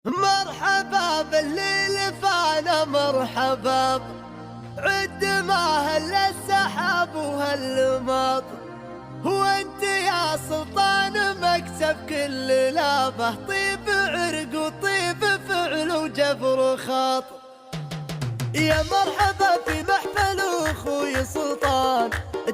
مرحبا بالليل فانا مرحبا، عد ما هل السحاب وهالماط، وانت يا سلطان مكسب كل لابه، طيب عرق وطيب فعل وجبر خاطر. يا مرحبا في محفل اخوي سلطان،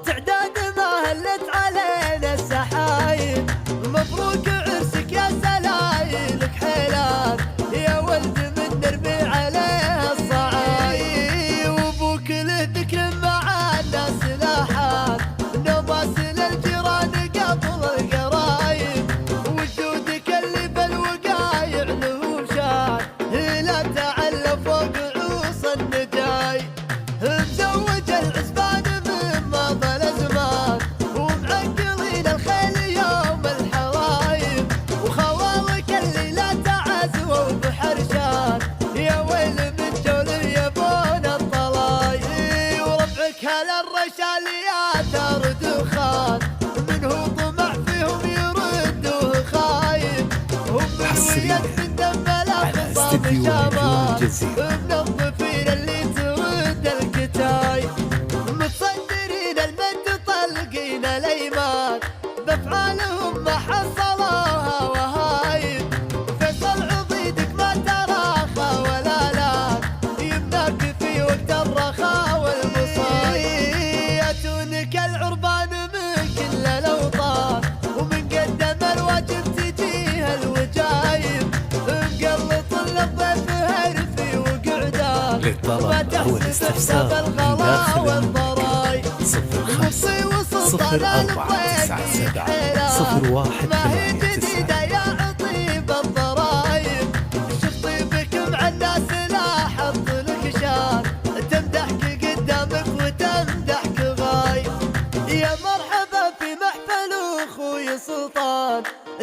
تعداد ما هلت علينا السحايب، مبروك عرسك يا سلايلك حيلان، يا ولد من نرمي عليه الصعايب، وابوك له ذكر مع الناس لاحات، نباس للجيران قبل القرايب، وجودك اللي بالوقايع له شان، لا تعلى فوق عوص النجاي، مزوج العزبان من ماضى الازمان، ومعقلين الخيل يوم الحرايب، وخوالك اللي لا تعزوا بحرشان، يا ويل من جول يبون الطلاي، وربعك هلا الرشاليات دخان، منه طمع فيهم يردوه خايب، هم بالويد من دم الاخصام شباب، منظفين اللي ترد الكتاي، متصدرين المد طلقين الايمان، بافعالهم ما حصلوها وهايب، فيصل عضيدك ما تراخى ولا لا، يمناك في وقت الرخاء والمصايب، ياتونك العربان من كل الاوطان، ومن قدم الواجب تجيه الوجايب، مقلط للضيف هرفي وقعدان، للطلب أو الاستفسار من داخل المملكة 05 0497 01 يا عطيب الضرايب، شوف طيبك مع الناس لا حط لك شان، تمدحك قدامك وتمدحك غايب، يا مرحبا في محفل اخوي سلطان،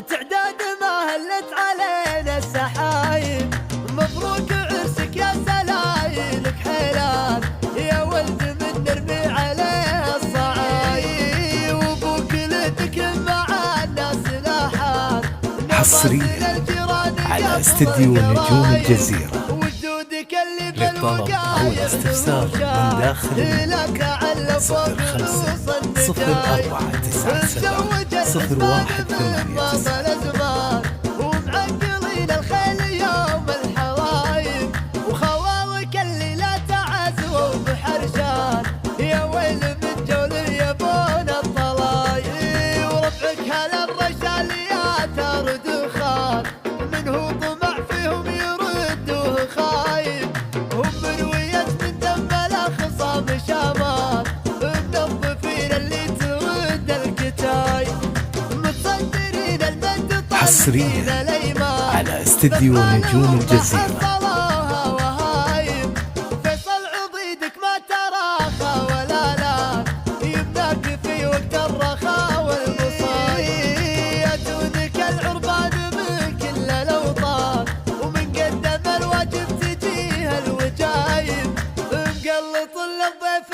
تعداد ما هلت علينا السحايب، مبروك عرسك يا سلايلك حيلان، يا ولد من نرمي عليه الصعايب، وابوك له ذكر مع الناس لاحات، حصريا على استديو نجوم الجزيرة. وجودك اللي للطلب أو الاستفسار من داخل المملكة 05 0497 01 ومعقلين الخيل يوم الحرايب، وخوالك اللي لا تعزوا بحرشان، يا ويل من جول يبون الطلاي، وربعك هلا الرشاليات دخان، منه طمع فيهم يردوه خايب، هم رويت من دم الاخصام شامان، منظفين اللي ترد الكتاي، متصدرين المد حصريا طالقين على استديو نجوم الجزيرة. فيصل عضيدك ما تراخى ولا لا، يمناك في وقت الرخاء والمصايب، ياتونك العربان من كل الاوطان، ومن قدم الواجب تجيه الوجايب، مقلط للضيف